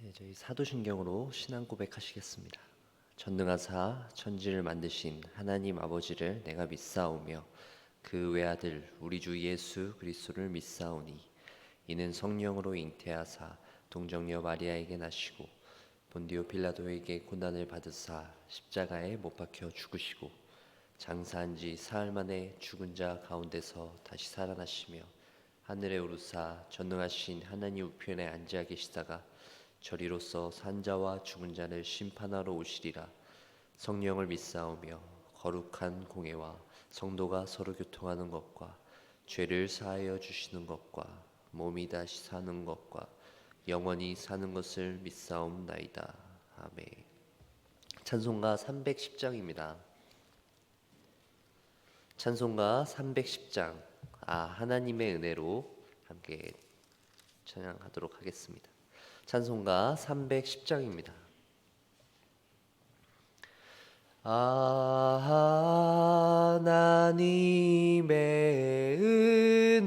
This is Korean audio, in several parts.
저희 사도신경으로 신앙 고백하시겠습니다. 전능하사 천지를 만드신 하나님 아버지를 내가 믿사오며 그 외아들 우리 주 예수 그리스도를 믿사오니 이는 성령으로 잉태하사 동정녀 마리아에게 나시고 본디오 빌라도에게 고난을 받으사 십자가에 못 박혀 죽으시고 장사한 지 사흘 만에 죽은 자 가운데서 다시 살아나시며 하늘에 오르사 전능하신 하나님 우편에 앉아 계시다가 저리로서 산자와 죽은 자를 심판하러 오시리라. 성령을 믿사오며 거룩한 공회와 성도가 서로 교통하는 것과 죄를 사하여 주시는 것과 몸이 다시 사는 것과 영원히 사는 것을 믿사옵나이다. 아멘. 찬송가 310장입니다. 찬송가 310장 하나님의 은혜로 함께 찬양하도록 하겠습니다. 찬송가 310장입니다. 하나님의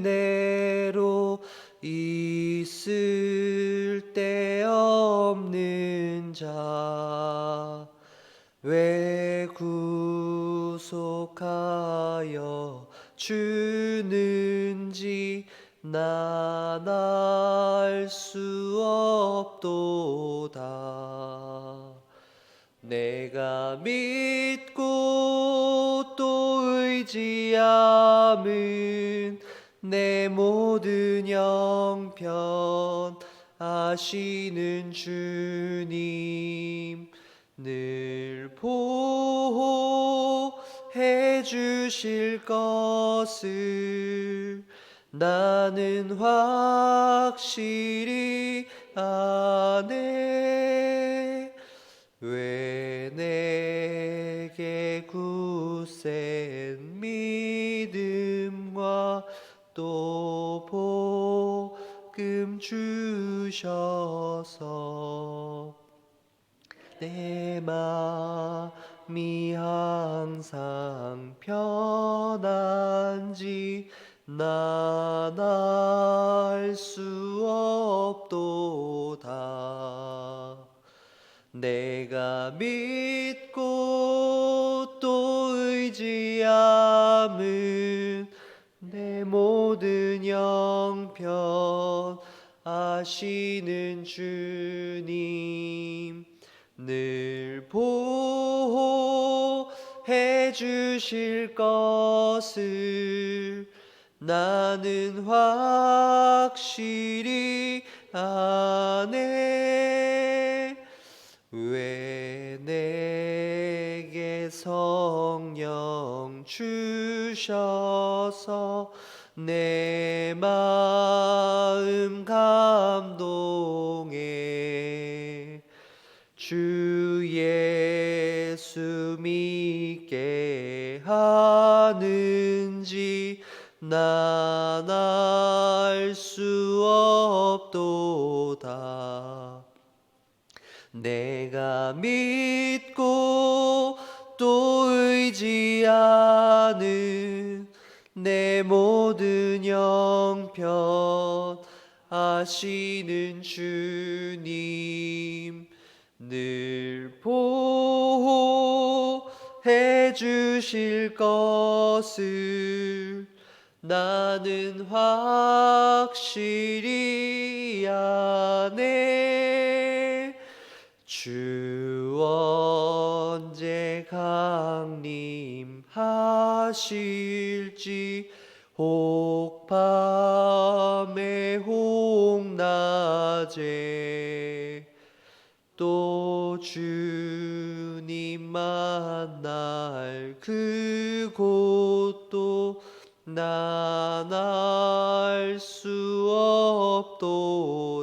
은혜로 있을 데 없는 자 왜 구속하여 주는지 난 알 수 없도다. 내가 믿고 또 의지함은 내 모든 형편 아시는 주님 늘 보호해 주실 것을 나는 확실히 아네. 왜 내게 굳센 믿음과 또 복음 주셔서 내 마음이 항상 편한지 난 알 수 없도다. 내가 믿고 또 의지함은 내 모든 형편 아시는 주님 늘 보호해 주실 것을 나는 확실히 아네. 왜 내게 성령 주셔서 내 마음 감동해 주 예수 믿게 하는지 난 알 수 없도다. 내가 믿고 또 의지하는 내 모든 형편 아시는 주님 늘 보호해 주실 것을 나는 확실히 아네. 주 언제 강림하실지 혹 밤에 혹 낮에 또 주님 만날 그곳도 난 알 수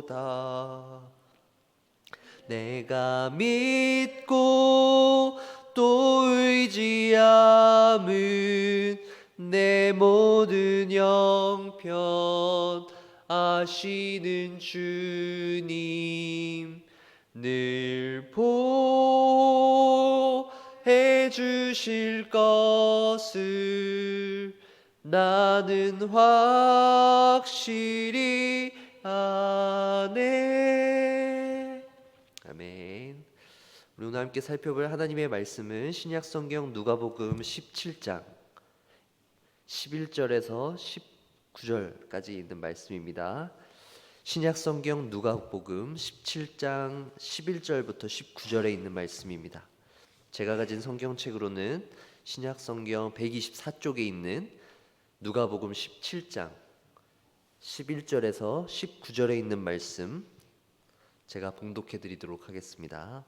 없도다. 내가 믿고 또 의지함은 내 모든 형편 아시는 주님 늘 보호해 주실 것을 나는 확실히 아네. 우리 오늘 함께 살펴볼 하나님의 말씀은 신약성경 누가복음 17장 11절에서 19절까지 있는 말씀입니다. 신약성경 누가복음 17장 11절부터 19절에 있는 말씀입니다. 제가 가진 성경책으로는 신약성경 124쪽에 있는 누가복음 17장 11절에서 19절에 있는 말씀 제가 봉독해 드리도록 하겠습니다.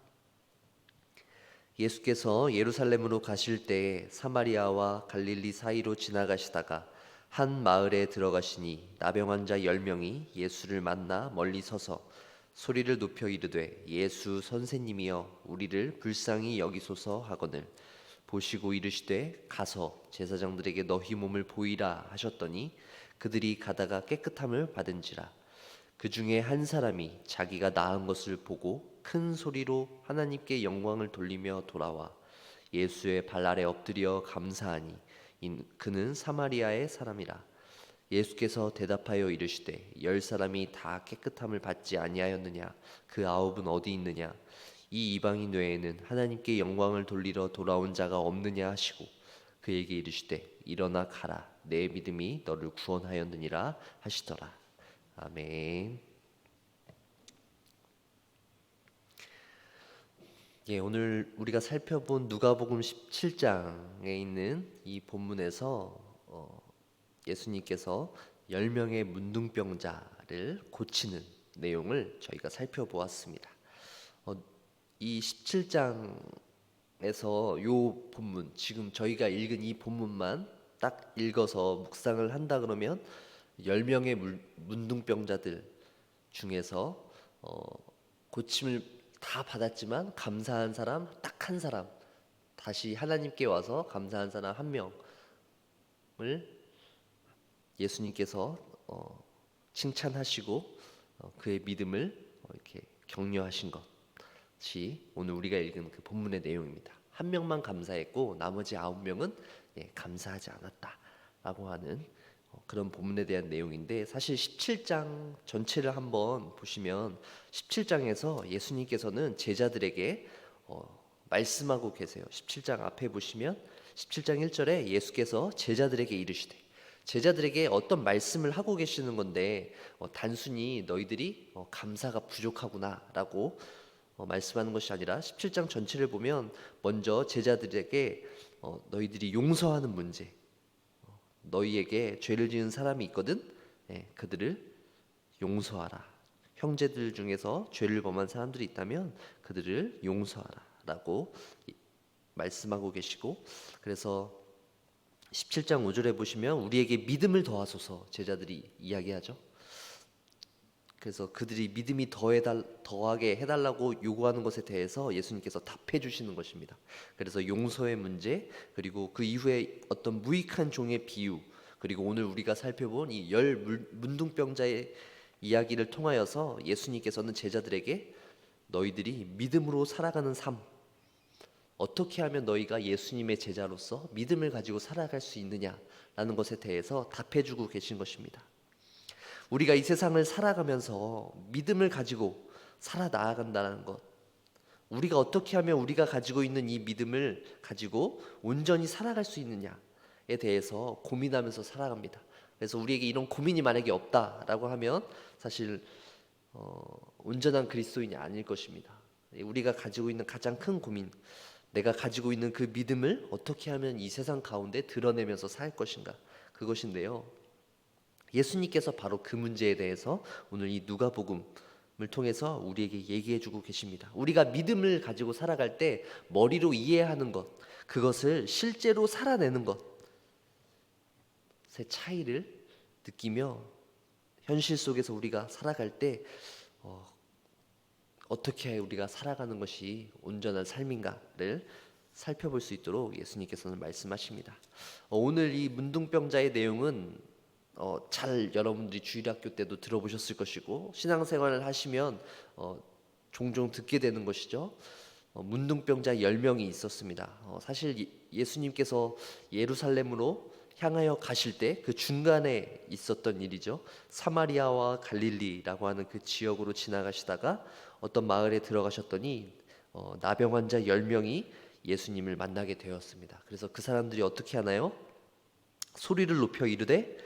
예수께서 예루살렘으로 가실 때에 사마리아와 갈릴리 사이로 지나가시다가 한 마을에 들어가시니 나병 환자 10명이 예수를 만나 멀리 서서 소리를 높여 이르되 예수 선생님이여 우리를 불쌍히 여기소서 하거늘 보시고 이르시되 가서 제사장들에게 너희 몸을 보이라 하셨더니 그들이 가다가 깨끗함을 받은지라. 그 중에 한 사람이 자기가 나은 것을 보고 큰 소리로 하나님께 영광을 돌리며 돌아와 예수의 발 아래 엎드려 감사하니 그는 사마리아의 사람이라. 예수께서 대답하여 이르시되 10사람이 다 깨끗함을 받지 아니하였느냐? 그 9은 어디 있느냐? 이 이방인 외에는 하나님께 영광을 돌리러 돌아온 자가 없느냐 하시고 그에게 이르시되 일어나 가라 내 믿음이 너를 구원하였느니라 하시더라. 아멘. 오늘 우리가 살펴본 누가복음 17장에 있는 이 본문에서 예수님께서 10명의 문둥병자를 고치는 내용을 저희가 살펴보았습니다. 이 17장에서 요 본문, 지금 저희가 읽은 이 본문만 딱 읽어서 묵상을 한다 그러면 10명의 문둥병자들 중에서 고침을 다 받았지만 감사한 사람 딱 한 사람, 다시 하나님께 와서 감사한 사람 한 명을 예수님께서 칭찬하시고 그의 믿음을 이렇게 격려하신 것이 오늘 우리가 읽은 그 본문의 내용입니다. 한 명만 감사했고 나머지 9명은 감사하지 않았다라고 하는 그런 본문에 대한 내용인데, 사실 17장 전체를 한번 보시면 17장에서 예수님께서는 제자들에게 말씀하고 계세요. 17장 앞에 보시면 17장 1절에 예수께서 제자들에게 이르시되, 제자들에게 어떤 말씀을 하고 계시는 건데 단순히 너희들이 감사가 부족하구나라고 말씀하는 것이 아니라 17장 전체를 보면 먼저 제자들에게 너희들이 용서하는 문제, 너희에게 죄를 지은 사람이 있거든 그들을 용서하라. 형제들 중에서 죄를 범한 사람들이 있다면 그들을 용서하라 라고 말씀하고 계시고, 그래서 17장 5절에 보시면 우리에게 믿음을 더하소서 제자들이 이야기하죠. 그래서 그들이 믿음이 더하게 해달라고 요구하는 것에 대해서 예수님께서 답해 주시는 것입니다. 그래서 용서의 문제, 그리고 그 이후에 어떤 무익한 종의 비유, 그리고 오늘 우리가 살펴본 이 10 문둥병자의 이야기를 통하여서 예수님께서는 제자들에게 너희들이 믿음으로 살아가는 삶, 어떻게 하면 너희가 예수님의 제자로서 믿음을 가지고 살아갈 수 있느냐라는 것에 대해서 답해주고 계신 것입니다. 우리가 이 세상을 살아가면서 믿음을 가지고 살아나간다는 것, 우리가 어떻게 하면 우리가 가지고 있는 이 믿음을 가지고 온전히 살아갈 수 있느냐에 대해서 고민하면서 살아갑니다. 그래서 우리에게 이런 고민이 만약에 없다라고 하면 사실 온전한 그리스도인이 아닐 것입니다. 우리가 가지고 있는 가장 큰 고민, 내가 가지고 있는 그 믿음을 어떻게 하면 이 세상 가운데 드러내면서 살 것인가, 그것인데요. 예수님께서 바로 그 문제에 대해서 오늘 이 누가복음을 통해서 우리에게 얘기해주고 계십니다. 우리가 믿음을 가지고 살아갈 때 머리로 이해하는 것, 그것을 실제로 살아내는 것의 차이를 느끼며 현실 속에서 우리가 살아갈 때 어떻게 우리가 살아가는 것이 온전한 삶인가를 살펴볼 수 있도록 예수님께서는 말씀하십니다. 오늘 이 문둥병자의 내용은 잘 여러분들이 주일학교 때도 들어보셨을 것이고 신앙생활을 하시면 종종 듣게 되는 것이죠. 문둥병자 10명이 있었습니다. 사실 예수님께서 예루살렘으로 향하여 가실 때 그 중간에 있었던 일이죠. 사마리아와 갈릴리라고 하는 그 지역으로 지나가시다가 어떤 마을에 들어가셨더니 나병 환자 10명이 예수님을 만나게 되었습니다. 그래서 그 사람들이 어떻게 하나요? 소리를 높여 이르되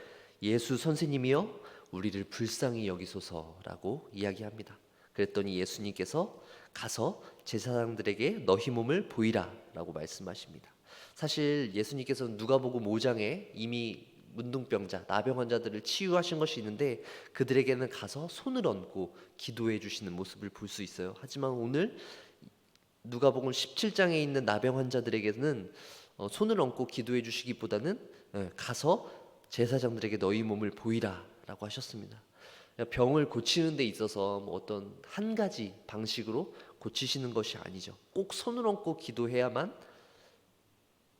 예수 선생님이여 우리를 불쌍히 여기소서라고 이야기합니다. 그랬더니 예수님께서 가서 제사장들에게 너희 몸을 보이라라고 말씀하십니다. 사실 예수님께서는 누가복음 5장에 이미 문둥병자, 나병 환자들을 치유하신 것이 있는데 그들에게는 가서 손을 얹고 기도해 주시는 모습을 볼 수 있어요. 하지만 오늘 누가복음 17장에 있는 나병 환자들에게는 손을 얹고 기도해 주시기보다는 가서 제사장들에게 너희 몸을 보이라라고 하셨습니다. 병을 고치는 데 있어서 뭐 어떤 한 가지 방식으로 고치시는 것이 아니죠. 꼭 손을 얹고 기도해야만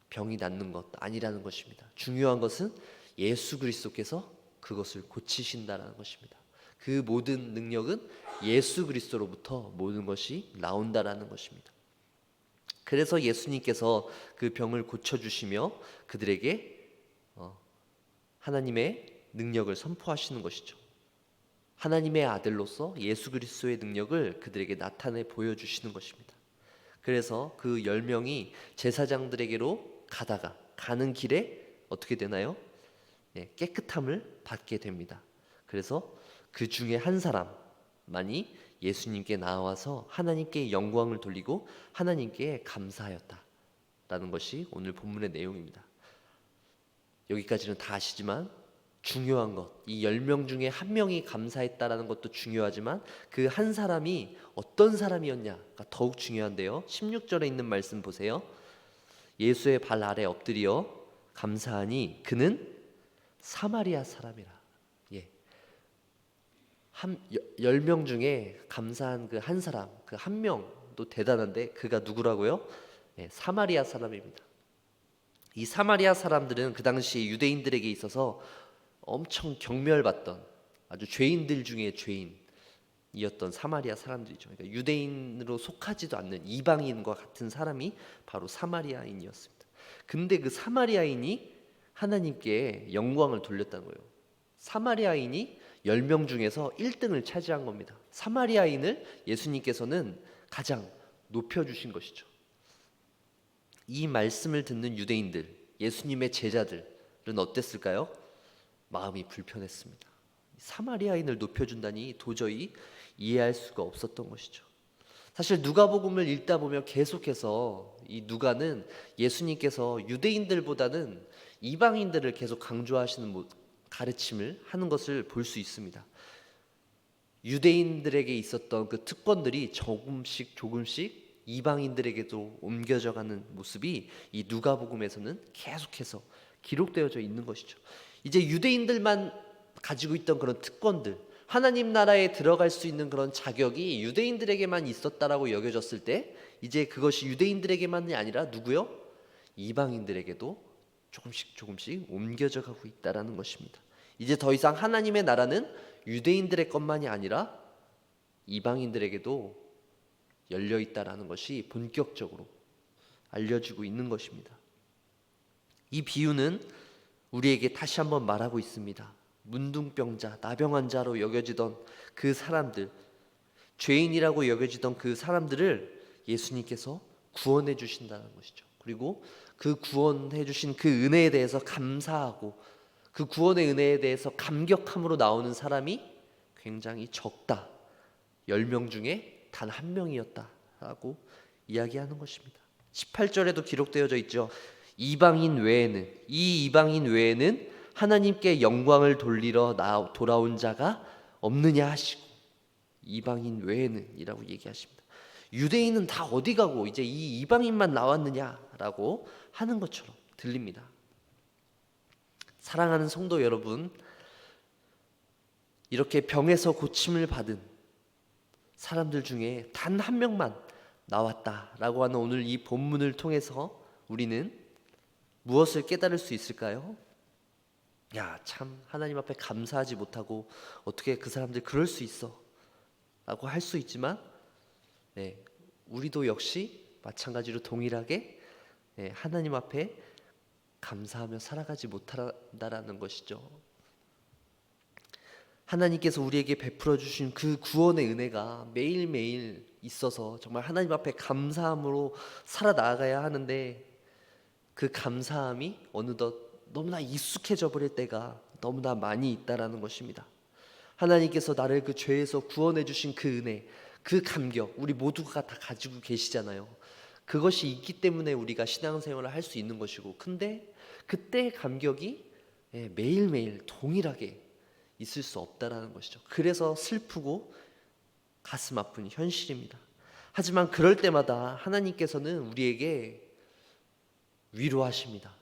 병이 낫는 것 아니라는 것입니다. 중요한 것은 예수 그리스도께서 그것을 고치신다라는 것입니다. 그 모든 능력은 예수 그리스도로부터 모든 것이 나온다라는 것입니다. 그래서 예수님께서 그 병을 고쳐주시며 그들에게 하나님의 능력을 선포하시는 것이죠. 하나님의 아들로서 예수 그리스도의 능력을 그들에게 나타내 보여주시는 것입니다. 그래서 그 10명이 제사장들에게로 가는 길에 어떻게 되나요? 깨끗함을 받게 됩니다. 그래서 그 중에 한 사람만이 예수님께 나와서 하나님께 영광을 돌리고 하나님께 감사하였다라는 것이 오늘 본문의 내용입니다. 여기까지는 다 아시지만 중요한 것, 이 10명 중에 한 명이 감사했다라는 것도 중요하지만 그 한 사람이 어떤 사람이었냐가 더욱 중요한데요. 16절에 있는 말씀 보세요. 예수의 발 아래 엎드려 감사하니 그는 사마리아 사람이라. 10명 중에 감사한 그 한 사람, 그 한 명도 대단한데 그가 누구라고요? 사마리아 사람입니다. 이 사마리아 사람들은 그 당시 유대인들에게 있어서 엄청 경멸받던 아주 죄인들 중에 죄인이었던 사마리아 사람들이죠. 그러니까 유대인으로 속하지도 않는 이방인과 같은 사람이 바로 사마리아인이었습니다. 근데 그 사마리아인이 하나님께 영광을 돌렸다는 거예요. 사마리아인이 10명 중에서 1등을 차지한 겁니다. 사마리아인을 예수님께서는 가장 높여주신 것이죠. 이 말씀을 듣는 유대인들, 예수님의 제자들은 어땠을까요? 마음이 불편했습니다. 사마리아인을 높여준다니 도저히 이해할 수가 없었던 것이죠. 사실 누가복음을 읽다 보면 계속해서 이 누가는 예수님께서 유대인들보다는 이방인들을 계속 강조하시는 가르침을 하는 것을 볼 수 있습니다. 유대인들에게 있었던 그 특권들이 조금씩 이방인들에게도 옮겨져가는 모습이 이 누가복음에서는 계속해서 기록되어져 있는 것이죠. 이제 유대인들만 가지고 있던 그런 특권들, 하나님 나라에 들어갈 수 있는 그런 자격이 유대인들에게만 있었다라고 여겨졌을 때 이제 그것이 유대인들에게만이 아니라 누구요? 이방인들에게도 조금씩 옮겨져 가고 있다라는 것입니다. 이제 더 이상 하나님의 나라는 유대인들의 것만이 아니라 이방인들에게도 열려 있다라는 것이 본격적으로 알려지고 있는 것입니다. 이 비유는 우리에게 다시 한번 말하고 있습니다. 문둥병자, 나병 환자로 여겨지던 그 사람들, 죄인이라고 여겨지던 그 사람들을 예수님께서 구원해 주신다는 것이죠. 그리고 그 구원해 주신 그 은혜에 대해서 감사하고 그 구원의 은혜에 대해서 감격함으로 나오는 사람이 굉장히 적다. 10명 중에 단 한 명이었다라고 이야기하는 것입니다. 18절에도 기록되어져 있죠. 이 이방인 외에는 하나님께 영광을 돌리러 돌아온 자가 없느냐 하시고, 이방인 외에는 이라고 얘기하십니다. 유대인은 다 어디 가고 이제 이 이방인만 나왔느냐라고 하는 것처럼 들립니다. 사랑하는 성도 여러분, 이렇게 병에서 고침을 받은 사람들 중에 단 한 명만 나왔다라고 하는 오늘 이 본문을 통해서 우리는 무엇을 깨달을 수 있을까요? 야, 참 하나님 앞에 감사하지 못하고 어떻게 그 사람들 그럴 수 있어 라고 할 수 있지만 우리도 역시 마찬가지로 동일하게 하나님 앞에 감사하며 살아가지 못한다라는 것이죠. 하나님께서 우리에게 베풀어 주신 그 구원의 은혜가 매일매일 있어서 정말 하나님 앞에 감사함으로 살아나가야 하는데, 그 감사함이 어느덧 너무나 익숙해져 버릴 때가 너무나 많이 있다라는 것입니다. 하나님께서 나를 그 죄에서 구원해 주신 그 은혜, 그 감격, 우리 모두가 다 가지고 계시잖아요. 그것이 있기 때문에 우리가 신앙생활을 할 수 있는 것이고, 근데 그때의 감격이 매일매일 동일하게 있을 수 없다라는 것이죠. 그래서 슬프고 가슴 아픈 현실입니다. 하지만 그럴 때마다 하나님께서는 우리에게 위로하십니다.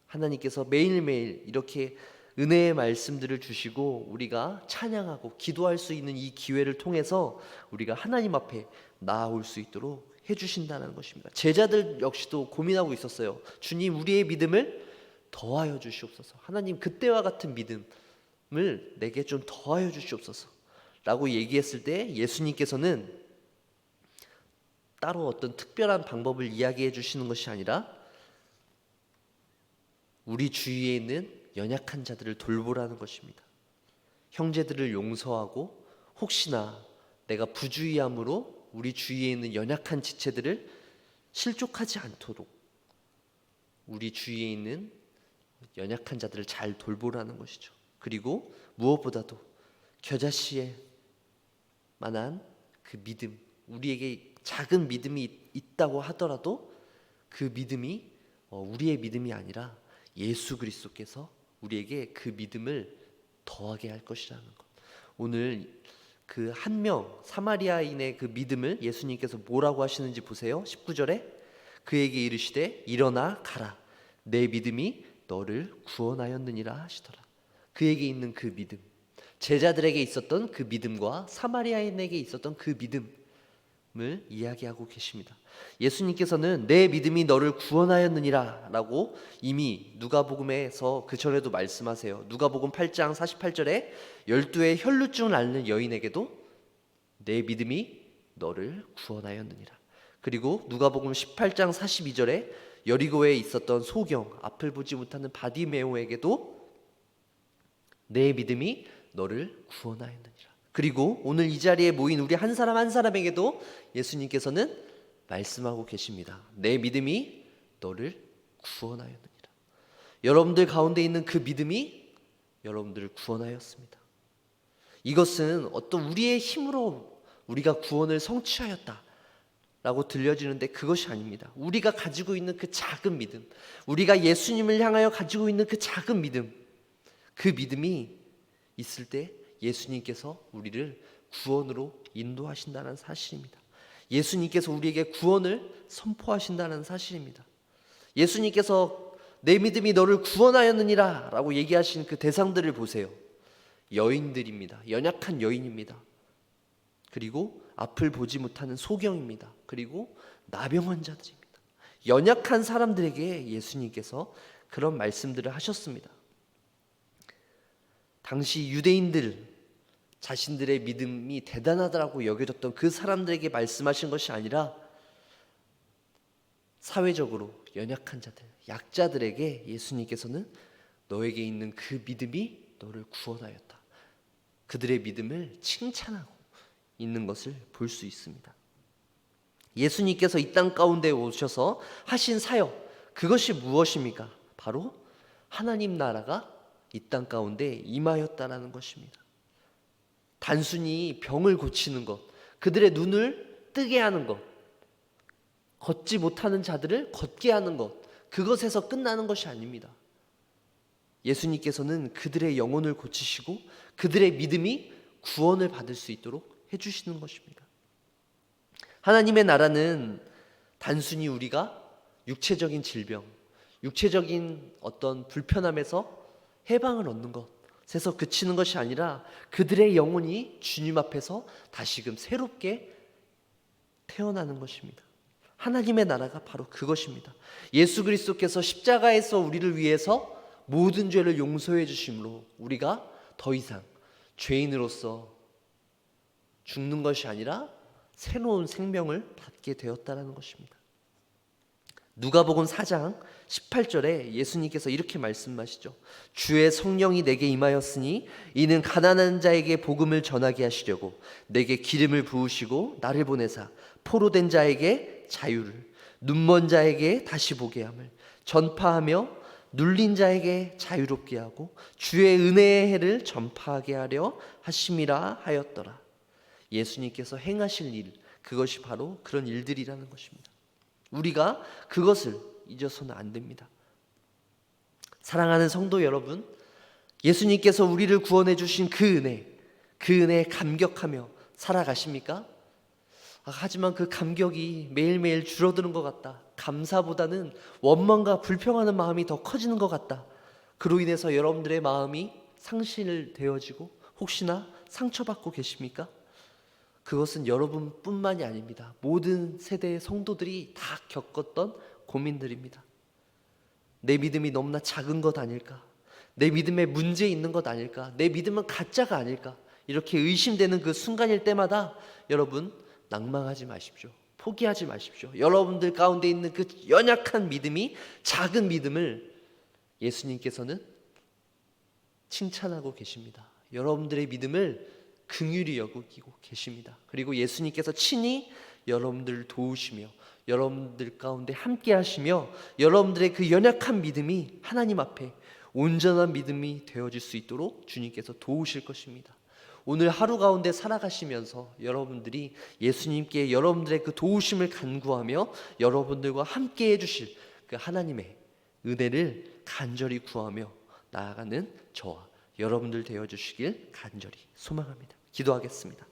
하나님께서 매일매일 이렇게 은혜의 말씀들을 주시고, 우리가 찬양하고 기도할 수 있는 이 기회를 통해서 우리가 하나님 앞에 나아올 수 있도록 해주신다는 것입니다. 제자들 역시도 고민하고 있었어요. 주님, 우리의 믿음을 더하여 주시옵소서. 하나님, 그때와 같은 믿음을 내게 좀 더하여 주시옵소서 라고 얘기했을 때, 예수님께서는 따로 어떤 특별한 방법을 이야기해 주시는 것이 아니라 우리 주위에 있는 연약한 자들을 돌보라는 것입니다. 형제들을 용서하고, 혹시나 내가 부주의함으로 우리 주위에 있는 연약한 지체들을 실족하지 않도록 우리 주위에 있는 연약한 자들을 잘 돌보라는 것이죠. 그리고 무엇보다도 겨자씨에 만한 그 믿음, 우리에게 작은 믿음이 있다고 하더라도 그 믿음이 우리의 믿음이 아니라 예수 그리스도께서 우리에게 그 믿음을 더하게 할 것이라는 것. 오늘 그 한 명 사마리아인의 그 믿음을 예수님께서 뭐라고 하시는지 보세요. 19절에 그에게 이르시되 일어나 가라, 내 믿음이 너를 구원하였느니라 하시더라. 그에게 있는 그 믿음, 제자들에게 있었던 그 믿음과 사마리아인에게 있었던 그 믿음을 이야기하고 계십니다. 예수님께서는 내 믿음이 너를 구원하였느니라 라고 이미 누가복음에서 그 전에도 말씀하세요. 누가복음 8장 48절에 12의 혈루증을 앓는 여인에게도 내 믿음이 너를 구원하였느니라. 그리고 누가복음 18장 42절에 여리고에 있었던 소경, 앞을 보지 못하는 바디메오에게도 내 믿음이 너를 구원하였느니라. 그리고 오늘 이 자리에 모인 우리 한 사람 한 사람에게도 예수님께서는 말씀하고 계십니다. 내 믿음이 너를 구원하였느니라. 여러분들 가운데 있는 그 믿음이 여러분들을 구원하였습니다. 이것은 어떤 우리의 힘으로 우리가 구원을 성취하였다 라고 들려지는데 그것이 아닙니다. 우리가 가지고 있는 그 작은 믿음, 우리가 예수님을 향하여 가지고 있는 그 작은 믿음, 그 믿음이 있을 때 예수님께서 우리를 구원으로 인도하신다는 사실입니다. 예수님께서 우리에게 구원을 선포하신다는 사실입니다. 예수님께서 내 믿음이 너를 구원하였느니라 라고 얘기하신 그 대상들을 보세요. 여인들입니다. 연약한 여인입니다. 그리고 앞을 보지 못하는 소경입니다. 그리고 나병 환자들입니다. 연약한 사람들에게 예수님께서 그런 말씀들을 하셨습니다. 당시 유대인들 자신들의 믿음이 대단하다고 여겨졌던 그 사람들에게 말씀하신 것이 아니라 사회적으로 연약한 자들, 약자들에게 예수님께서는 너에게 있는 그 믿음이 너를 구원하였다, 그들의 믿음을 칭찬하고 있는 것을 볼 수 있습니다. 예수님께서 이 땅 가운데 오셔서 하신 사역, 그것이 무엇입니까? 바로 하나님 나라가 이 땅 가운데 임하였다라는 것입니다. 단순히 병을 고치는 것, 그들의 눈을 뜨게 하는 것, 걷지 못하는 자들을 걷게 하는 것, 그것에서 끝나는 것이 아닙니다. 예수님께서는 그들의 영혼을 고치시고 그들의 믿음이 구원을 받을 수 있도록 해주시는 것입니다. 하나님의 나라는 단순히 우리가 육체적인 질병, 육체적인 어떤 불편함에서 해방을 얻는 것에서 그치는 것이 아니라 그들의 영혼이 주님 앞에서 다시금 새롭게 태어나는 것입니다. 하나님의 나라가 바로 그것입니다. 예수 그리스도께서 십자가에서 우리를 위해서 모든 죄를 용서해 주심으로 우리가 더 이상 죄인으로서 죽는 것이 아니라 새로운 생명을 받게 되었다는 것입니다. 누가복음 4장 18절에 예수님께서 이렇게 말씀하시죠. 주의 성령이 내게 임하였으니 이는 가난한 자에게 복음을 전하게 하시려고 내게 기름을 부으시고 나를 보내사 포로된 자에게 자유를, 눈먼 자에게 다시 보게 함을 전파하며 눌린 자에게 자유롭게 하고 주의 은혜의 해를 전파하게 하려 하심이라 하였더라. 예수님께서 행하실 일, 그것이 바로 그런 일들이라는 것입니다. 우리가 그것을 잊어서는 안 됩니다. 사랑하는 성도 여러분, 예수님께서 우리를 구원해 주신 그 은혜에 감격하며 살아가십니까? 하지만 그 감격이 매일매일 줄어드는 것 같다. 감사보다는 원망과 불평하는 마음이 더 커지는 것 같다. 그로 인해서 여러분들의 마음이 상실되어지고 혹시나 상처받고 계십니까? 그것은 여러분뿐만이 아닙니다. 모든 세대의 성도들이 다 겪었던 고민들입니다. 내 믿음이 너무나 작은 것 아닐까? 내 믿음에 문제 있는 것 아닐까? 내 믿음은 가짜가 아닐까? 이렇게 의심되는 그 순간일 때마다 여러분 낭망하지 마십시오. 포기하지 마십시오. 여러분들 가운데 있는 그 연약한 믿음이, 작은 믿음을 예수님께서는 칭찬하고 계십니다. 여러분들의 믿음을 긍휼히 여기고 계십니다. 그리고 예수님께서 친히 여러분들을 도우시며 여러분들 가운데 함께 하시며 여러분들의 그 연약한 믿음이 하나님 앞에 온전한 믿음이 되어질 수 있도록 주님께서 도우실 것입니다. 오늘 하루 가운데 살아가시면서 여러분들이 예수님께 여러분들의 그 도우심을 간구하며 여러분들과 함께 해주실 그 하나님의 은혜를 간절히 구하며 나아가는 저와 여러분들 되어주시길 간절히 소망합니다. 기도하겠습니다.